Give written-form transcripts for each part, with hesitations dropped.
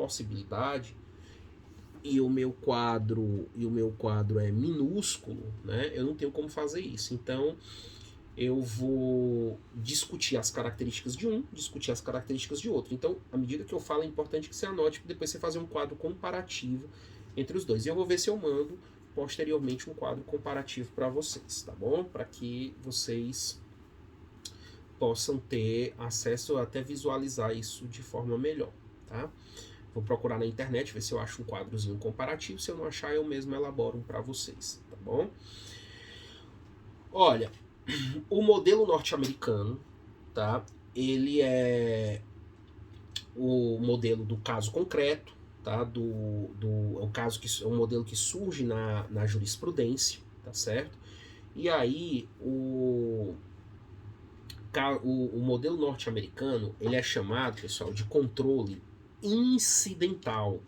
possibilidade e o meu quadro é minúsculo, né? Eu não tenho como fazer isso. Então eu vou discutir as características de um, discutir as características de outro. Então, à medida que eu falo, é importante que você anote, para depois você fazer um quadro comparativo entre os dois. E eu vou ver se eu mando posteriormente um quadro comparativo para vocês, tá bom? Para que vocês possam ter acesso a até visualizar isso de forma melhor, tá? Vou procurar na internet, ver se eu acho um quadrozinho comparativo. Se eu não achar, eu mesmo elaboro um para vocês, tá bom? Olha, o modelo norte-americano, tá? Ele é o modelo do caso concreto, tá? É um modelo que surge na jurisprudência, tá certo? E aí o modelo norte-americano, ele é chamado, pessoal, de controle incidental.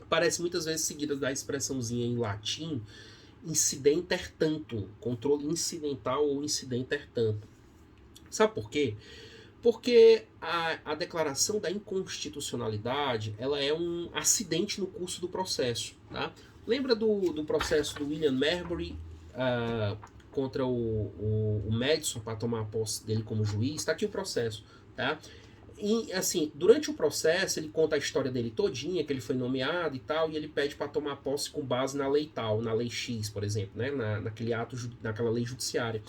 Parece muitas vezes seguida da expressãozinha em latim, incidenter tantum, controle incidental ou incidenter tantum. Sabe por quê? Porque a declaração da inconstitucionalidade, ela é um acidente no curso do processo, tá? Lembra do processo do William Marbury contra o Madison para tomar a posse dele como juiz? Está aqui o processo, tá? E, assim, durante o processo, ele conta a história dele todinha, que ele foi nomeado e tal, e ele pede para tomar posse com base na lei tal, na lei X, por exemplo, né? Naquela lei judiciária.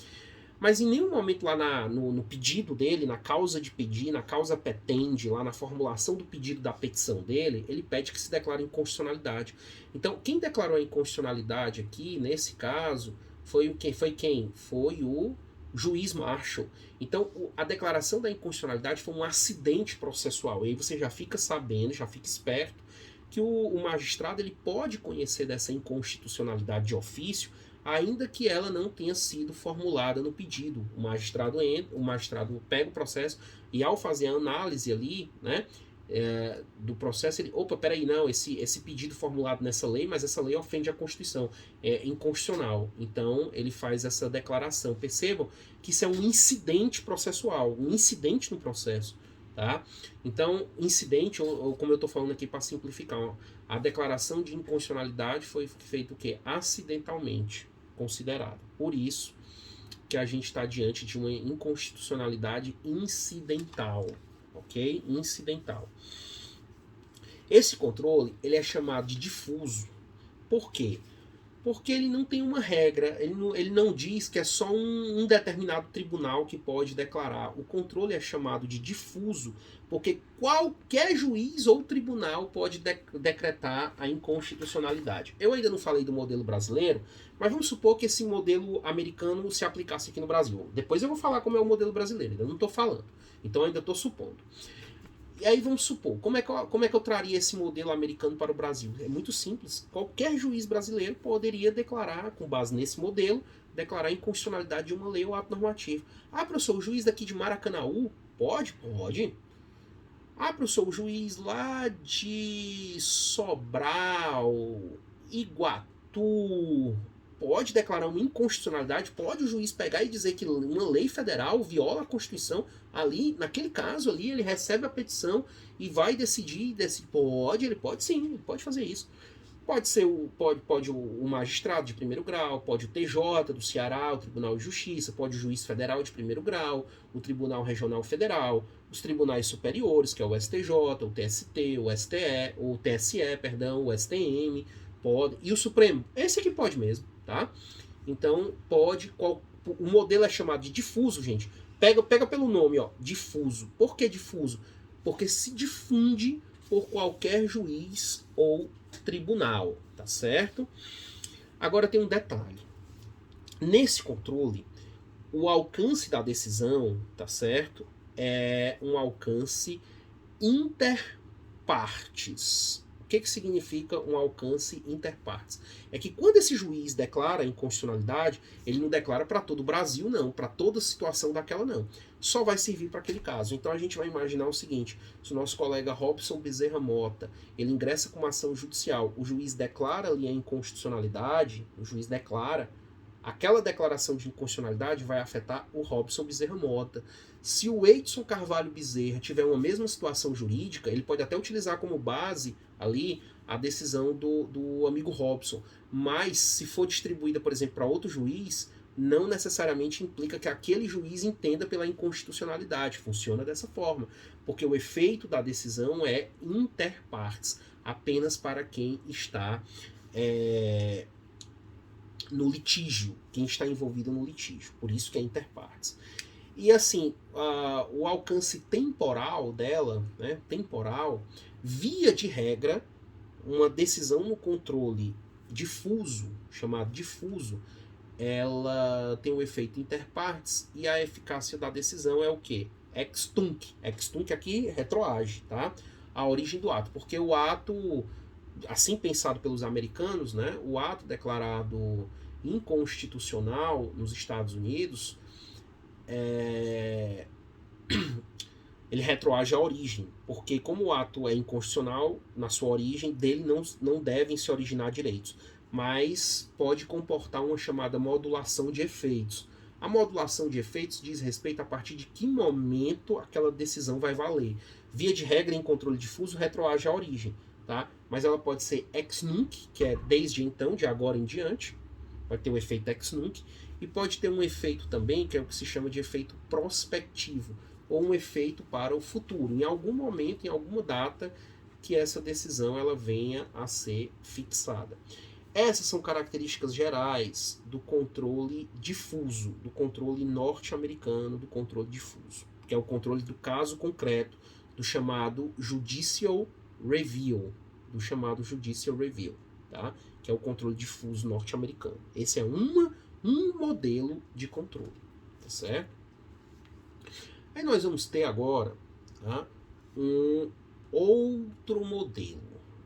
Mas em nenhum momento lá no pedido dele, na causa de pedir, na causa petende, lá na formulação do pedido da petição dele, ele pede que se declare inconstitucionalidade. Então, quem declarou a inconstitucionalidade aqui, nesse caso, foi quem? Foi o juiz Marshall. Então, a declaração da inconstitucionalidade foi um acidente processual. E aí você já fica sabendo, já fica esperto, que o magistrado ele pode conhecer dessa inconstitucionalidade de ofício, ainda que ela não tenha sido formulada no pedido. O magistrado pega o processo e, ao fazer a análise ali, né, do processo, ele, peraí, não, esse pedido formulado nessa lei, mas essa lei ofende a Constituição, é inconstitucional. Então, ele faz essa declaração. Percebam que isso é um incidente processual, um incidente no processo. Tá? Então, incidente, ou como eu estou falando aqui para simplificar, a declaração de inconstitucionalidade foi feita o quê? Acidentalmente considerada. Por isso que a gente está diante de uma inconstitucionalidade incidental, ok? Incidental. Esse controle ele é chamado de difuso. Por quê? Porque ele não tem uma regra, ele não diz que é só um determinado tribunal que pode declarar. O controle é chamado de difuso, porque qualquer juiz ou tribunal pode decretar a inconstitucionalidade. Eu ainda não falei do modelo brasileiro, mas vamos supor que esse modelo americano se aplicasse aqui no Brasil. Depois eu vou falar como é o modelo brasileiro, ainda não estou falando. Então eu ainda estou supondo. E aí vamos supor, como é que eu traria esse modelo americano para o Brasil? É muito simples. Qualquer juiz brasileiro poderia declarar, com base nesse modelo, declarar a inconstitucionalidade de uma lei ou ato normativo. Ah, professor, o juiz daqui de Maracanaú? Pode? Pode. Ah, professor, o juiz lá de Sobral, Iguatu, pode declarar uma inconstitucionalidade? Pode o juiz pegar e dizer que uma lei federal viola a Constituição? Ali, naquele caso ali, ele recebe a petição e vai decidir. Ele pode sim, ele pode fazer isso. Pode ser o magistrado de primeiro grau, pode o TJ do Ceará, o Tribunal de Justiça, pode o juiz federal de primeiro grau, o Tribunal Regional Federal, os tribunais superiores, que é o STJ, o TST, o TSE, perdão, o STM, pode, e o Supremo. Esse aqui pode mesmo, tá? Então, pode, o modelo é chamado de difuso, gente. Pega pelo nome, ó, difuso. Por que difuso? Porque se difunde por qualquer juiz ou tribunal, tá certo? Agora tem um detalhe. Nesse controle, o alcance da decisão, tá certo? É um alcance interpartes. O que significa um alcance interpartes? É que quando esse juiz declara a inconstitucionalidade, ele não declara para todo o Brasil, não, para toda a situação daquela, não. Só vai servir para aquele caso. Então a gente vai imaginar o seguinte: se o nosso colega Robson Bezerra Mota, ele ingressa com uma ação judicial, o juiz declara ali a inconstitucionalidade, o juiz declara, aquela declaração de inconstitucionalidade vai afetar o Robson Bezerra Mota. Se o Edson Carvalho Bezerra tiver uma mesma situação jurídica, ele pode até utilizar como base ali a decisão do amigo Robson. Mas se for distribuída, por exemplo, para outro juiz, não necessariamente implica que aquele juiz entenda pela inconstitucionalidade. Funciona dessa forma. Porque o efeito da decisão é inter partes, apenas para quem está no litígio, quem está envolvido no litígio. Por isso que é inter partes. E assim, o alcance temporal dela, né, temporal, via de regra, uma decisão no controle difuso, chamado difuso, ela tem o efeito inter partes e a eficácia da decisão é o quê? Ex tunc. Ex tunc aqui retroage, tá? A origem do ato, porque o ato, assim pensado pelos americanos, né, o ato declarado inconstitucional nos Estados Unidos, ele retroage à origem, porque como o ato é inconstitucional, na sua origem, dele não devem se originar direitos, mas pode comportar uma chamada modulação de efeitos. A modulação de efeitos diz respeito a partir de que momento aquela decisão vai valer. Via de regra, em controle difuso, retroage à origem, tá? Mas ela pode ser ex nunc, que é desde então, de agora em diante, vai ter o efeito ex nunc, e pode ter um efeito também, que é o que se chama de efeito prospectivo, ou um efeito para o futuro, em algum momento, em alguma data, que essa decisão ela venha a ser fixada. Essas são características gerais do controle difuso, do controle norte-americano do controle difuso, que é o controle do caso concreto, do chamado judicial review, tá? Que é o controle difuso norte-americano. Esse é um modelo de controle, tá certo? Aí nós vamos ter agora, tá, um outro modelo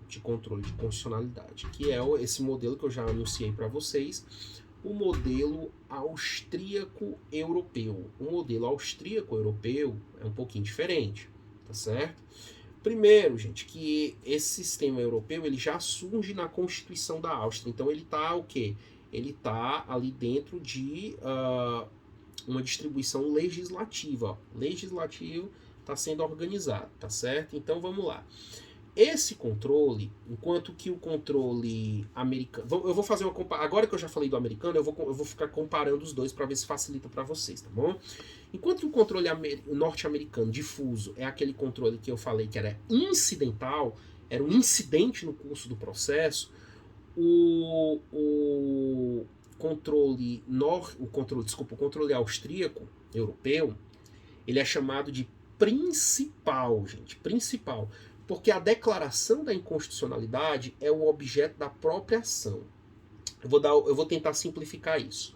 de controle de constitucionalidade, que é esse modelo que eu já anunciei para vocês, o modelo austríaco-europeu. O modelo austríaco-europeu é um pouquinho diferente, tá certo? Primeiro, gente, que esse sistema europeu ele já surge na Constituição da Áustria, então ele está o quê? Ele está ali dentro de uma distribuição legislativa. Legislativo está sendo organizado, tá certo? Então vamos lá. Esse controle, enquanto que o controle americano... Eu vou fazer uma comparação... Agora que eu já falei do americano, eu vou ficar comparando os dois para ver se facilita para vocês, tá bom? Enquanto que o controle norte-americano difuso é aquele controle que eu falei que era incidental, era um incidente no curso do processo, o controle austríaco, europeu, ele é chamado de principal, gente, principal. Porque a declaração da inconstitucionalidade é o objeto da própria ação. Eu vou tentar simplificar isso.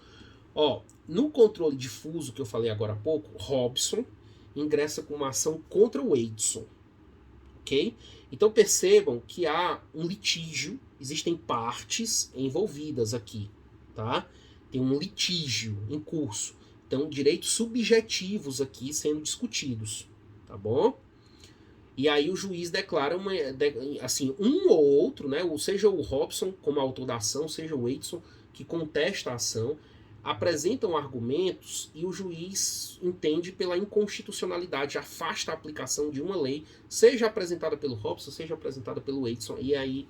No controle difuso que eu falei agora há pouco, Robson ingressa com uma ação contra o Edson. Ok? Então percebam que há um litígio, existem partes envolvidas aqui. Tá? Tem um litígio em curso. Então, direitos subjetivos aqui sendo discutidos. Tá bom? E aí o juiz declara assim, um ou outro, né, ou seja o Robson como autor da ação, seja o Edson que contesta a ação, apresentam argumentos e o juiz entende pela inconstitucionalidade, afasta a aplicação de uma lei, seja apresentada pelo Robson, seja apresentada pelo Edson, e aí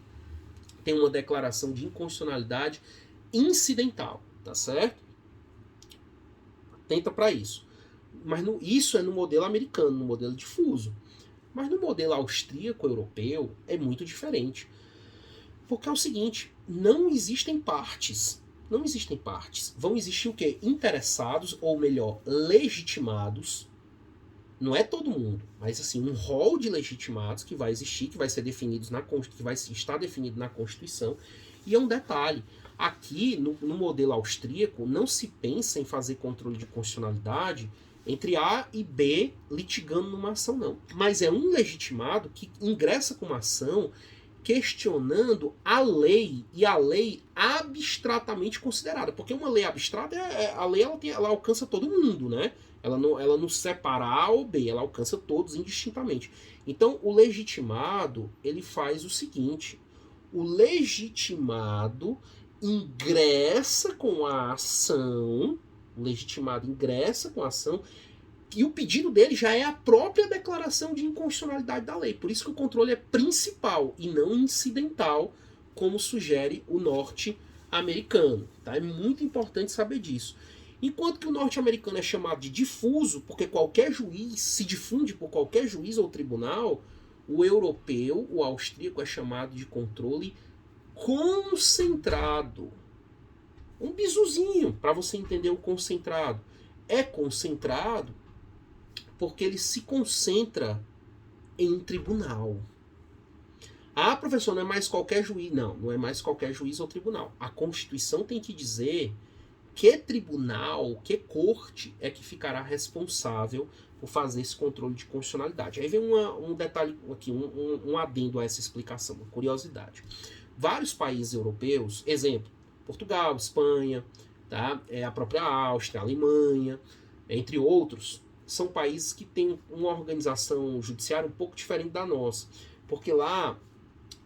tem uma declaração de inconstitucionalidade incidental, tá certo? Atenta para isso. Mas isso é no modelo americano, no modelo difuso. Mas no modelo austríaco-europeu é muito diferente. Porque é o seguinte, não existem partes. Não existem partes. Vão existir o quê? Interessados, ou melhor, legitimados. Não é todo mundo, mas assim, um rol de legitimados que vai existir, que vai ser definido que vai estar definido na Constituição. E é um detalhe, aqui no modelo austríaco não se pensa em fazer controle de constitucionalidade entre A e B litigando numa ação, não. Mas é um legitimado que ingressa com uma ação questionando a lei, e a lei abstratamente considerada. Porque uma lei abstrata, a lei ela alcança todo mundo, né? Ela não separa A ou B, ela alcança todos indistintamente. Então, o legitimado, ele faz o seguinte: o legitimado ingressa com a ação, o legitimado ingressa com a ação, e o pedido dele já é a própria declaração de inconstitucionalidade da lei. Por isso que o controle é principal e não incidental, como sugere o norte-americano. Tá? É muito importante saber disso. Enquanto que o norte-americano é chamado de difuso, porque qualquer juiz se difunde por qualquer juiz ou tribunal, o europeu, o austríaco, é chamado de controle concentrado. Um bisuzinho para você entender o concentrado. É concentrado porque ele se concentra em um tribunal. Ah, professor, não é mais qualquer juiz. Não, não é mais qualquer juiz ou tribunal. A Constituição tem que dizer que tribunal, que corte é que ficará responsável por fazer esse controle de constitucionalidade. Aí vem um detalhe aqui, um adendo a essa explicação, uma curiosidade. Vários países europeus, exemplo, Portugal, Espanha, tá? A própria Áustria, a Alemanha, entre outros, são países que têm uma organização judiciária um pouco diferente da nossa. Porque lá,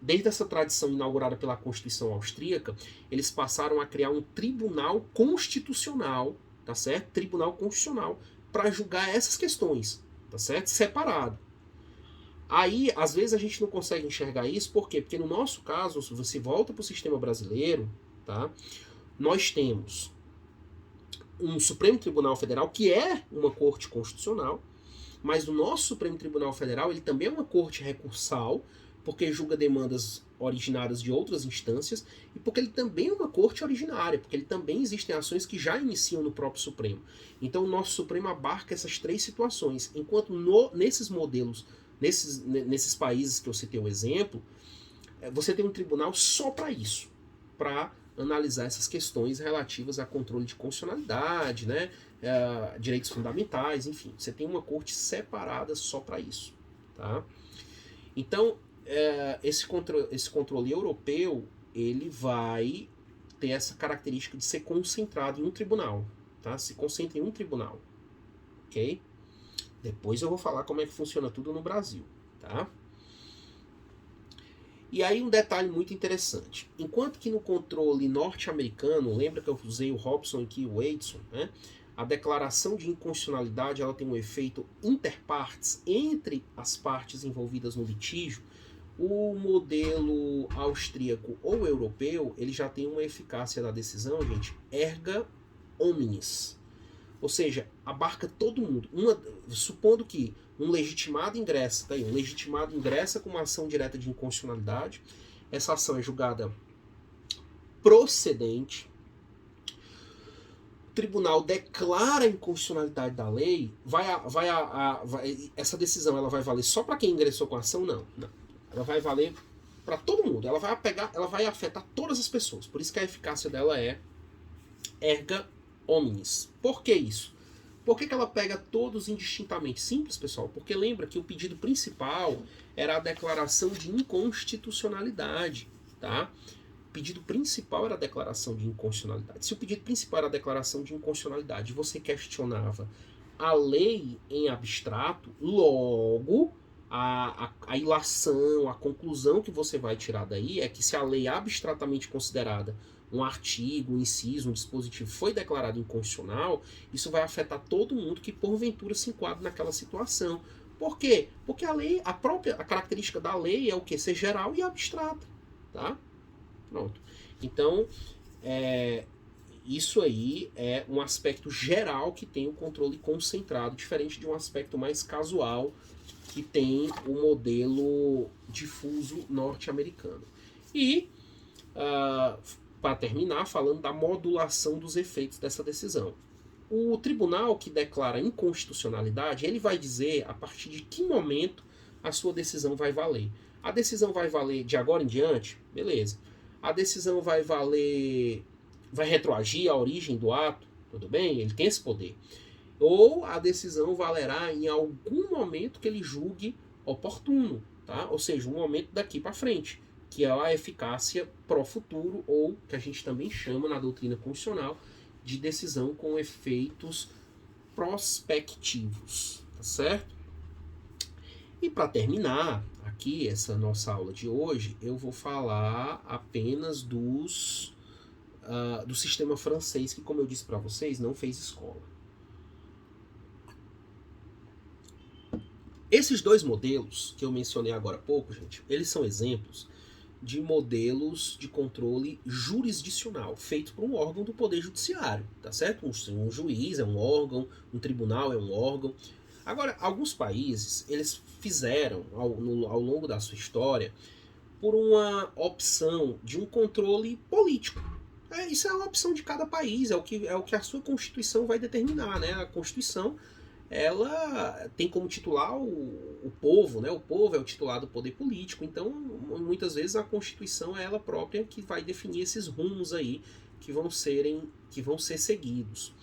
desde essa tradição inaugurada pela Constituição Austríaca, eles passaram a criar um tribunal constitucional, tá certo? Tribunal constitucional, para julgar essas questões, tá certo? Separado. Aí, às vezes, a gente não consegue enxergar isso, por quê? Porque no nosso caso, se você volta para o sistema brasileiro, tá? Nós temos um Supremo Tribunal Federal, que é uma corte constitucional, mas o nosso Supremo Tribunal Federal, ele também é uma corte recursal, porque julga demandas originadas de outras instâncias, e porque ele também é uma corte originária, porque ele também existem ações que já iniciam no próprio Supremo. Então o nosso Supremo abarca essas três situações, enquanto nesses modelos, nesses países que eu citei o exemplo, você tem um tribunal só para isso, para analisar essas questões relativas a controle de constitucionalidade, né, direitos fundamentais, enfim. Você tem uma corte separada só para isso. Tá? Então, esse controle europeu, ele vai ter essa característica de ser concentrado em um tribunal. Tá? Se concentra em um tribunal. Ok? Depois eu vou falar como é que funciona tudo no Brasil. Tá? E aí um detalhe muito interessante. Enquanto que no controle norte-americano, lembra que eu usei o Hobson aqui e o Watson, né? A declaração de inconstitucionalidade ela tem um efeito interpartes entre as partes envolvidas no litígio. O modelo austríaco ou europeu, ele já tem uma eficácia da decisão, gente, erga omnes. Ou seja, abarca todo mundo. Supondo que um legitimado ingressa, tá aí, um legitimado ingressa com uma ação direta de inconstitucionalidade, essa ação é julgada procedente, o tribunal declara a inconstitucionalidade da lei, essa decisão ela vai valer só para quem ingressou com a ação? Não. Ela vai valer para todo mundo, ela vai afetar todas as pessoas, por isso que a eficácia dela é erga omnes. Por que isso? Por que ela pega todos indistintamente? Simples, pessoal, porque lembra que o pedido principal era a declaração de inconstitucionalidade, tá? O pedido principal era a declaração de inconstitucionalidade. Se o pedido principal era a declaração de inconstitucionalidade, você questionava a lei em abstrato, logo a ilação, a conclusão que você vai tirar daí é que se a lei é abstratamente considerada um artigo, um inciso, um dispositivo foi declarado inconstitucional, isso vai afetar todo mundo que porventura se enquadra naquela situação. Por quê? Porque a lei, a característica da lei é o quê? Ser geral e abstrata. Tá? Pronto. Então, isso aí é um aspecto geral que tem o controle concentrado, diferente de um aspecto mais casual que tem o modelo difuso norte-americano. E para terminar, falando da modulação dos efeitos dessa decisão. O tribunal que declara inconstitucionalidade, ele vai dizer a partir de que momento a sua decisão vai valer. A decisão vai valer de agora em diante? Beleza. A decisão vai valer, vai retroagir a origem do ato? Tudo bem? Ele tem esse poder. Ou a decisão valerá em algum momento que ele julgue oportuno, tá? Ou seja, um momento daqui para frente, que é a eficácia pró-futuro, ou que a gente também chama na doutrina constitucional de decisão com efeitos prospectivos, tá certo? E para terminar aqui essa nossa aula de hoje, eu vou falar apenas dos do sistema francês, que, como eu disse para vocês, não fez escola. Esses dois modelos que eu mencionei agora há pouco, gente, eles são exemplos de modelos de controle jurisdicional, feito por um órgão do Poder Judiciário, tá certo? Um juiz é um órgão, um tribunal é um órgão. Agora, alguns países, eles fizeram, ao longo da sua história, por uma opção de um controle político. Isso é uma opção de cada país, é o que a sua Constituição vai determinar, né? A Constituição, ela tem como titular o povo, né? O povo é o titular do poder político, então muitas vezes a Constituição é ela própria que vai definir esses rumos aí que vão ser seguidos.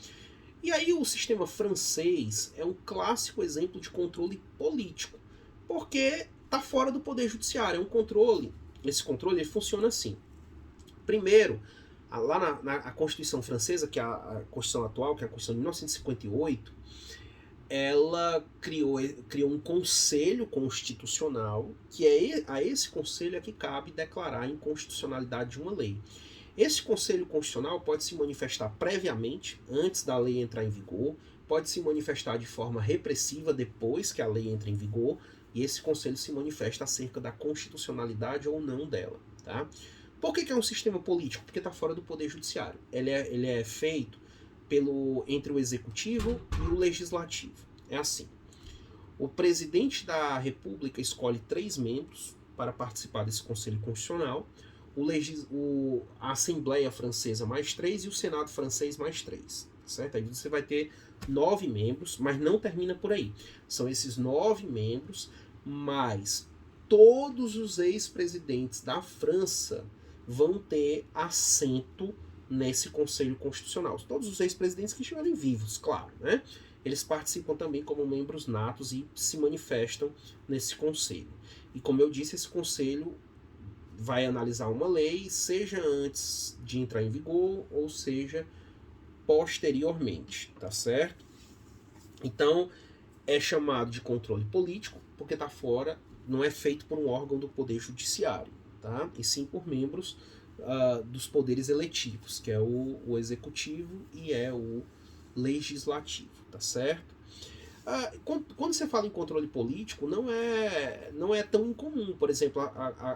E aí o sistema francês é um clássico exemplo de controle político, porque está fora do poder judiciário, é um controle. Esse controle ele funciona assim. Primeiro, lá na Constituição francesa, que é a Constituição atual, que é a Constituição de 1958, ela criou um conselho constitucional, que a esse conselho é que cabe declarar a inconstitucionalidade de uma lei. Esse conselho constitucional pode se manifestar previamente, antes da lei entrar em vigor, pode se manifestar de forma repressiva depois que a lei entra em vigor, e esse conselho se manifesta acerca da constitucionalidade ou não dela. Tá? Por que é um sistema político? Porque está fora do poder judiciário. Ele é feito entre o executivo e o legislativo. É assim. O presidente da República escolhe 3 membros para participar desse Conselho Constitucional, a Assembleia Francesa mais 3 e o Senado francês mais 3. Certo? Aí você vai ter 9 membros, mas não termina por aí. São esses 9 membros, mais todos os ex-presidentes da França vão ter assento nesse Conselho Constitucional. Todos os ex-presidentes que estiverem vivos, claro, né? Eles participam também como membros natos e se manifestam nesse conselho. E como eu disse, esse conselho vai analisar uma lei, seja antes de entrar em vigor, ou seja, posteriormente, tá certo? Então, é chamado de controle político, porque está fora, não é feito por um órgão do Poder Judiciário, tá? E sim por membros dos poderes eletivos, que é o executivo e é o legislativo, tá certo? Quando você fala em controle político, não é tão incomum. Por exemplo,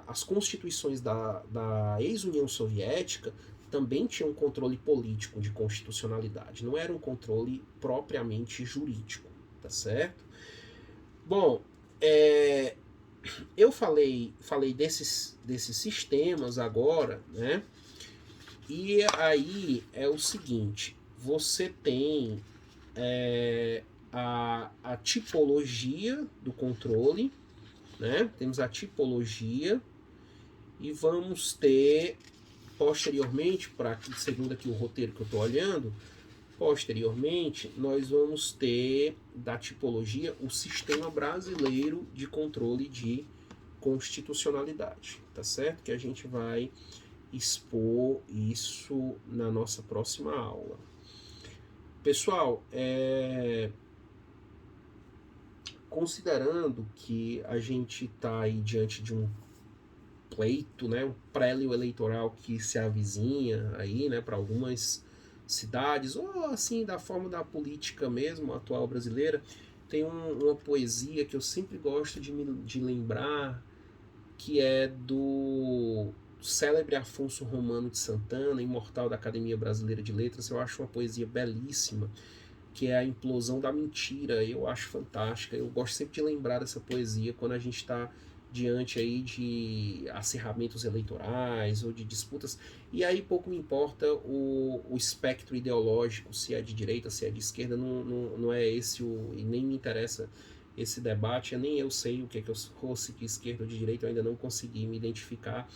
as constituições da ex-União Soviética também tinham um controle político de constitucionalidade, não era um controle propriamente jurídico, tá certo? Bom, eu falei desses sistemas agora, né? E aí é o seguinte, você tem a tipologia do controle, né? Temos a tipologia e vamos ter posteriormente, segundo aqui o roteiro que eu estou olhando, posteriormente nós vamos ter da tipologia o Sistema Brasileiro de Controle de Constitucionalidade, tá certo? Que a gente vai expor isso na nossa próxima aula. Pessoal, considerando que a gente está aí diante de um pleito, né, um prélio eleitoral que se avizinha aí, né, para algumas cidades, ou assim, da forma da política mesmo, atual brasileira, tem uma poesia que eu sempre gosto de lembrar, que é do célebre Afonso Romano de Santana, imortal da Academia Brasileira de Letras. Eu acho uma poesia belíssima, que é a implosão da mentira. Eu acho fantástica. Eu gosto sempre de lembrar dessa poesia quando a gente está diante aí de acirramentos eleitorais ou de disputas. E aí pouco me importa o espectro ideológico, se é de direita, se é de esquerda, não é esse e nem me interessa esse debate. Nem eu sei o que eu fosse de esquerda ou de direita, eu ainda não consegui me identificar,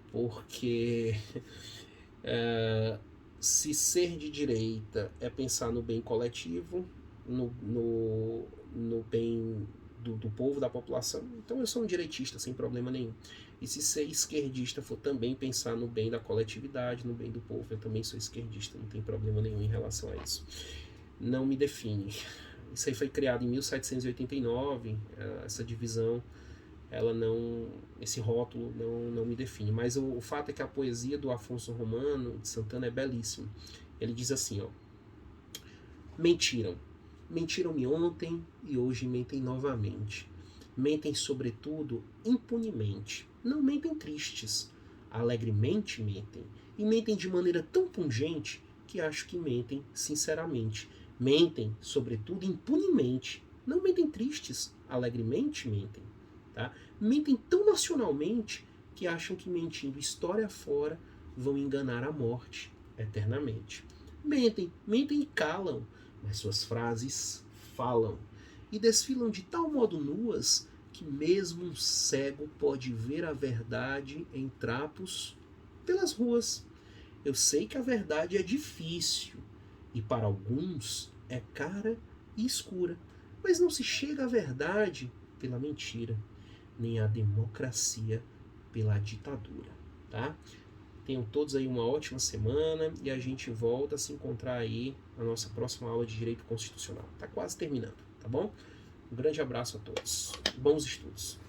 porque se ser de direita é pensar no bem coletivo, no bem do povo, da população, então eu sou um direitista sem problema nenhum. E se ser esquerdista for também pensar no bem da coletividade, no bem do povo, eu também sou esquerdista, não tem problema nenhum em relação a isso. Não me define. Isso aí foi criado em 1789, essa divisão ela não, esse rótulo não me define. Mas o fato é que a poesia do Afonso Romano de Santana é belíssima. Ele diz assim, ó: mentiram. Mentiram-me ontem e hoje mentem novamente. Mentem sobretudo impunemente. Não mentem tristes. Alegremente mentem. E mentem de maneira tão pungente que acho que mentem sinceramente. Mentem sobretudo impunemente. Não mentem tristes. Alegremente mentem. Tá? Mentem tão nacionalmente que acham que mentindo história fora vão enganar a morte eternamente. Mentem, mentem e calam, mas suas frases falam e desfilam de tal modo nuas que mesmo um cego pode ver a verdade em trapos pelas ruas. Eu sei que a verdade é difícil e para alguns é cara e escura, mas não se chega à verdade pela mentira, nem à democracia pela ditadura, tá? Tenham todos aí uma ótima semana e a gente volta a se encontrar aí na nossa próxima aula de Direito Constitucional. Tá quase terminando, tá bom? Um grande abraço a todos. Bons estudos.